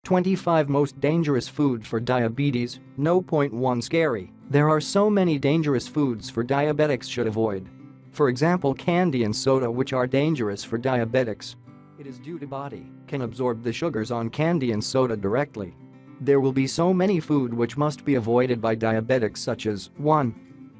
25 Most Dangerous Food for Diabetes, No.1 Scary. There are so many dangerous foods for diabetics should avoid. For example, candy and soda, which are dangerous for diabetics. It is due to body can absorb the sugars on candy and soda directly. There will be so many food which must be avoided by diabetics, such as 1.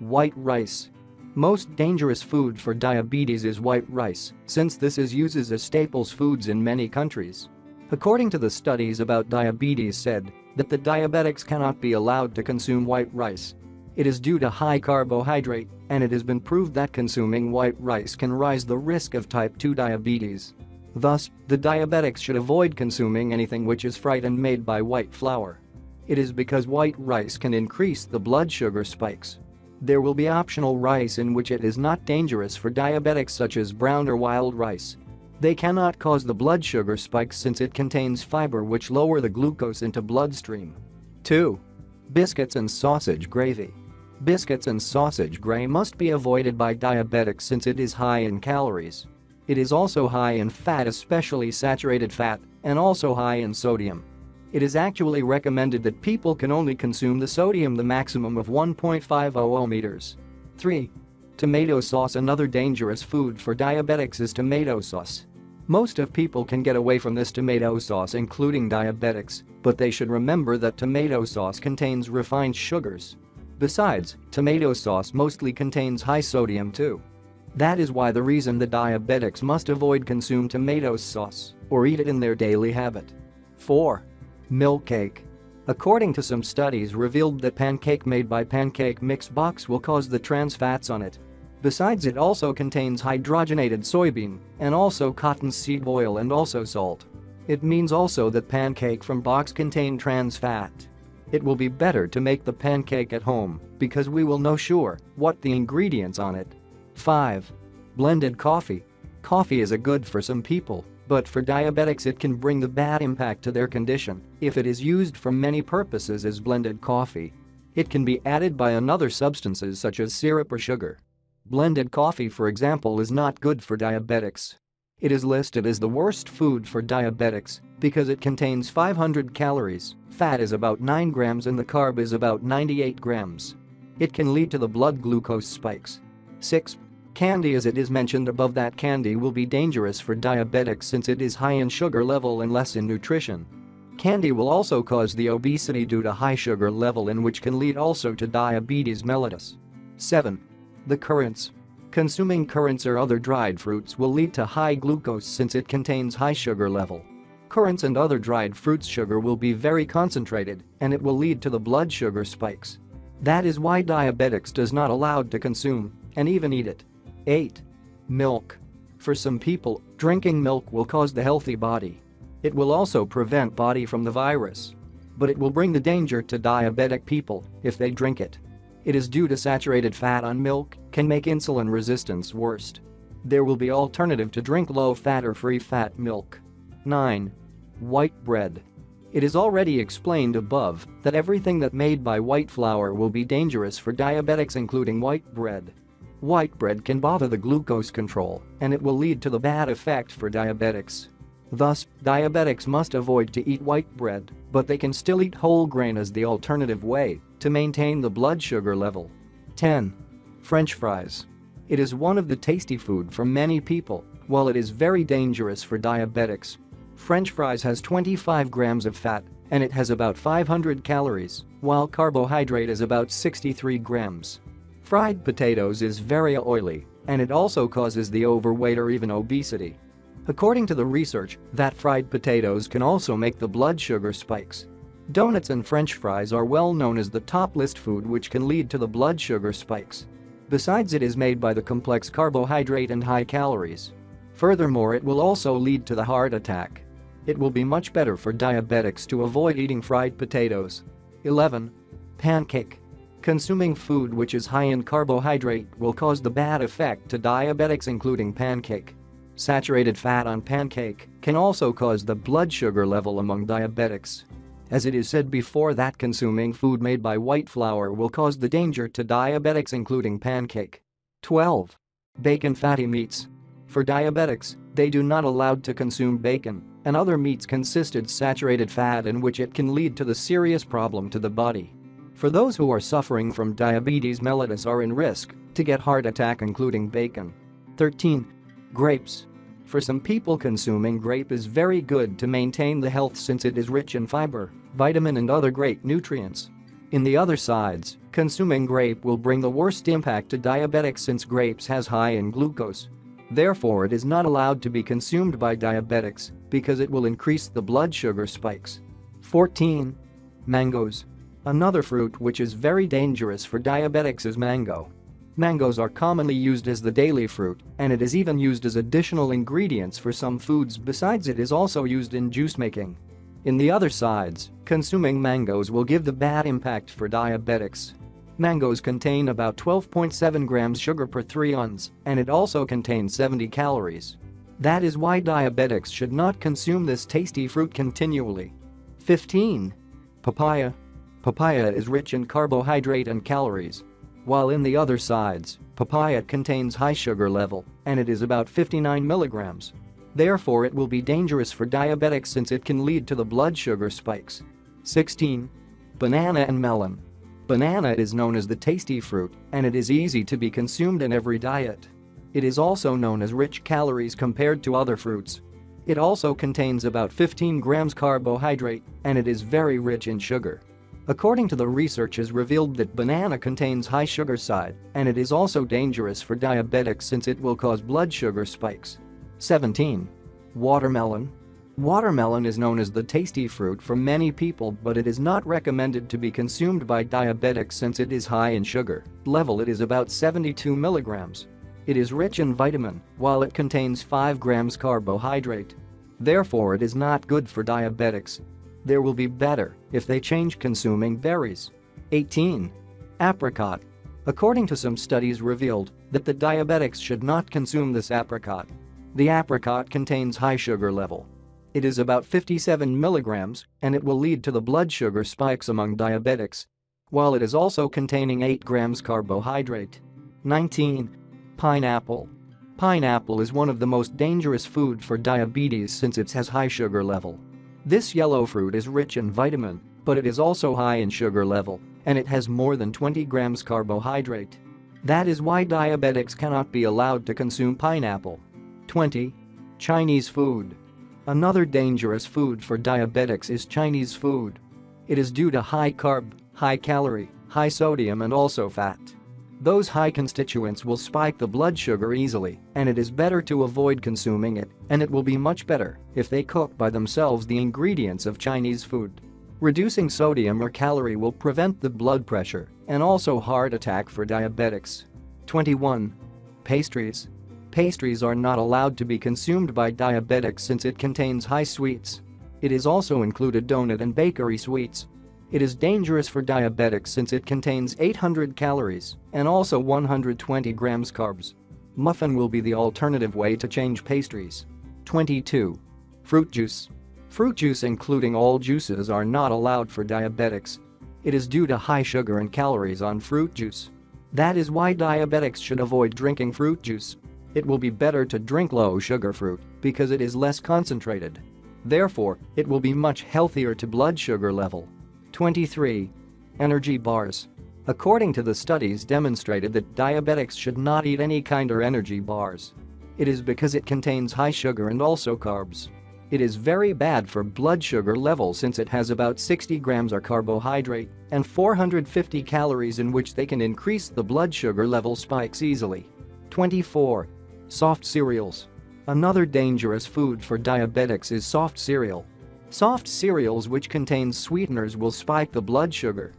White rice. Most dangerous food for diabetes is white rice, since this is used as a staples foods in many countries. According to the studies about diabetes said that the diabetics cannot be allowed to consume white rice. It is due to high carbohydrate, and it has been proved that consuming white rice can rise the risk of type 2 diabetes. Thus, the diabetics should avoid consuming anything which is fried and made by white flour. It is because white rice can increase the blood sugar spikes. There will be optional rice in which it is not dangerous for diabetics, such as brown or wild rice. They cannot cause the blood sugar spikes since it contains fiber which lower the glucose into bloodstream. 2. Biscuits and sausage gravy. Biscuits and sausage gravy must be avoided by diabetics since it is high in calories. It is also high in fat, especially saturated fat, and also high in sodium. It is actually recommended that people can only consume the sodium the maximum of 1.500 meters. 3. Tomato sauce. Another dangerous food for diabetics is tomato sauce. Most of people can get away from this tomato sauce, including diabetics, but they should remember that tomato sauce contains refined sugars. Besides, tomato sauce mostly contains high sodium too. That is why the reason the diabetics must avoid consume tomato sauce or eat it in their daily habit. 4. Milk cake. According to some studies revealed that pancake made by pancake mix box will cause the trans fats on it. Besides, it also contains hydrogenated soybean and also cottonseed oil and also salt. It means also that pancake from box contain trans fat. It will be better to make the pancake at home because we will know sure what the ingredients on it. 5. Blended coffee. Coffee is a good for some people, but for diabetics it can bring the bad impact to their condition if it is used for many purposes as blended coffee. It can be added by another substances such as syrup or sugar. Blended coffee, for example, is not good for diabetics. It is listed as the worst food for diabetics because it contains 500 calories, fat is about 9 grams and the carb is about 98 grams. It can lead to the blood glucose spikes. 6. Candy. As it is mentioned above that candy will be dangerous for diabetics since it is high in sugar level and less in nutrition. Candy will also cause the obesity due to high sugar level, in which can lead also to diabetes mellitus. 7. The currants. Consuming currants or other dried fruits will lead to high glucose since it contains high sugar level. Currants and other dried fruits sugar will be very concentrated and it will lead to the blood sugar spikes. That is why diabetics does not allowed to consume and even eat it. 8. Milk. For some people, drinking milk will cause the healthy body. It will also prevent body from the virus. But it will bring the danger to diabetic people if they drink it. It is due to saturated fat on milk can make insulin resistance worse. There will be alternative to drink low-fat or free-fat milk. 9. White bread. It is already explained above that everything that made by white flour will be dangerous for diabetics, including white bread. White bread can bother the glucose control and it will lead to the bad effect for diabetics. Thus, diabetics must avoid to eat white bread, but they can still eat whole grain as the alternative way to maintain the blood sugar level. 10. French fries. It is one of the tasty food for many people, while it is very dangerous for diabetics. French fries has 25 grams of fat and it has about 500 calories, while carbohydrate is about 63 grams. Fried potatoes is very oily and it also causes the overweight or even obesity. According to the research, that fried potatoes can also make the blood sugar spikes. Donuts and French fries are well known as the top list food which can lead to the blood sugar spikes. Besides, it is made by the complex carbohydrate and high calories. Furthermore, it will also lead to the heart attack. It will be much better for diabetics to avoid eating fried potatoes. 11. Pancake. Consuming food which is high in carbohydrate will cause the bad effect to diabetics, including pancake. Saturated fat on pancake can also cause the blood sugar level among diabetics. As it is said before that consuming food made by white flour will cause the danger to diabetics, including pancake. 12. Bacon. Fatty meats. For diabetics, they do not allowed to consume bacon and other meats consisted saturated fat in which it can lead to the serious problem to the body. For those who are suffering from diabetes mellitus are in risk to get heart attack including bacon. 13. Grapes. For some people consuming grape is very good to maintain the health since it is rich in fiber, vitamin and other great nutrients. In the other sides, consuming grape will bring the worst impact to diabetics since grapes has high in glucose. Therefore it is not allowed to be consumed by diabetics because it will increase the blood sugar spikes. 14. Mangoes. Another fruit which is very dangerous for diabetics is mango. Mangoes are commonly used as the daily fruit, and it is even used as additional ingredients for some foods. Besides, it is also used in juice making. In the other sides, consuming mangoes will give the bad impact for diabetics. Mangoes contain about 12.7 grams sugar per 3 ounces, and it also contains 70 calories. That is why diabetics should not consume this tasty fruit continually. 15. Papaya. Papaya is rich in carbohydrate and calories. While in the other sides, papaya contains high sugar level, and it is about 59 milligrams. Therefore it will be dangerous for diabetics since it can lead to the blood sugar spikes. 16. Banana and melon. Banana is known as the tasty fruit, and it is easy to be consumed in every diet. It is also known as rich calories compared to other fruits. It also contains about 15 grams carbohydrate, and it is very rich in sugar. According to the research has revealed that banana contains high sugar side, and it is also dangerous for diabetics since it will cause blood sugar spikes. 17. Watermelon. Watermelon is known as the tasty fruit for many people, but it is not recommended to be consumed by diabetics since it is high in sugar level. It is about 72 milligrams. It is rich in vitamin, while it contains 5 grams carbohydrate. Therefore it is not good for diabetics. There will be better if they change consuming berries. 18. Apricot. According to some studies revealed that the diabetics should not consume this apricot. The apricot contains high sugar level. It is about 57 milligrams, and it will lead to the blood sugar spikes among diabetics, while it is also containing 8 grams carbohydrate. 19. Pineapple. Pineapple is one of the most dangerous food for diabetes since it has high sugar level. This yellow fruit is rich in vitamin, but it is also high in sugar level, and it has more than 20 grams carbohydrate. That is why diabetics cannot be allowed to consume pineapple. 20. Chinese food. Another dangerous food for diabetics is Chinese food. It is due to high carb, high calorie, high sodium and also fat. Those high constituents will spike the blood sugar easily, and it is better to avoid consuming it, and it will be much better if they cook by themselves the ingredients of Chinese food. Reducing sodium or calorie will prevent the blood pressure and also heart attack for diabetics. 21. Pastries. Pastries are not allowed to be consumed by diabetics since it contains high sweets. It is also included donut and bakery sweets. It is dangerous for diabetics since it contains 800 calories and also 120 grams carbs. Muffin will be the alternative way to change pastries. 22. Fruit juice. Fruit juice including all juices are not allowed for diabetics. It is due to high sugar and calories on fruit juice. That is why diabetics should avoid drinking fruit juice. It will be better to drink low sugar fruit because it is less concentrated. Therefore, it will be much healthier to blood sugar level. 23. Energy bars. According to the studies demonstrated that diabetics should not eat any kind of energy bars. It is because it contains high sugar and also carbs. It is very bad for blood sugar level since it has about 60 grams of carbohydrate and 450 calories in which they can increase the blood sugar level spikes easily. 24. Soft cereals. Another dangerous food for diabetics is soft cereal. Soft cereals which contain sweeteners will spike the blood sugar.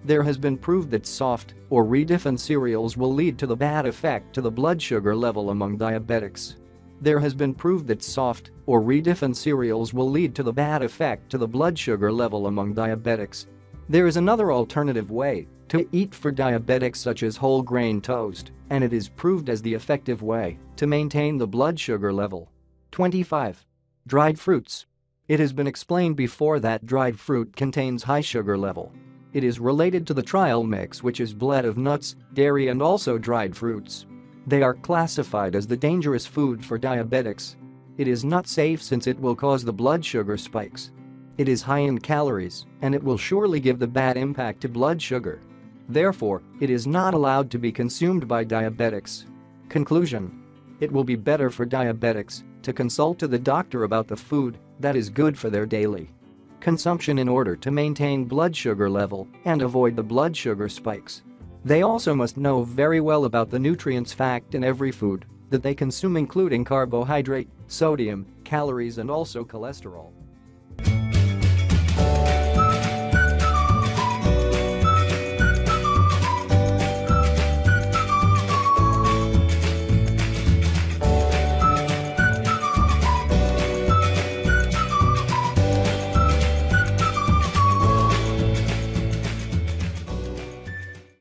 There has been proved that soft or redefined cereals will lead to the bad effect to the blood sugar level among diabetics. There has been proved that soft or redefined cereals will lead to the bad effect to the blood sugar level among diabetics. There is another alternative way to eat for diabetics such as whole grain toast, and it is proved as the effective way to maintain the blood sugar level. 25. Dried fruits. It has been explained before that dried fruit contains high sugar level. It is related to the trial mix which is blend of nuts, dairy and also dried fruits. They are classified as the dangerous food for diabetics. It is not safe since it will cause the blood sugar spikes. It is high in calories, and it will surely give the bad impact to blood sugar. Therefore, it is not allowed to be consumed by diabetics. Conclusion: it will be better for diabetics to consult to the doctor about the food that is good for their daily consumption in order to maintain blood sugar level and avoid the blood sugar spikes. They also must know very well about the nutrients fact in every food that they consume, including carbohydrate, sodium, calories and also cholesterol.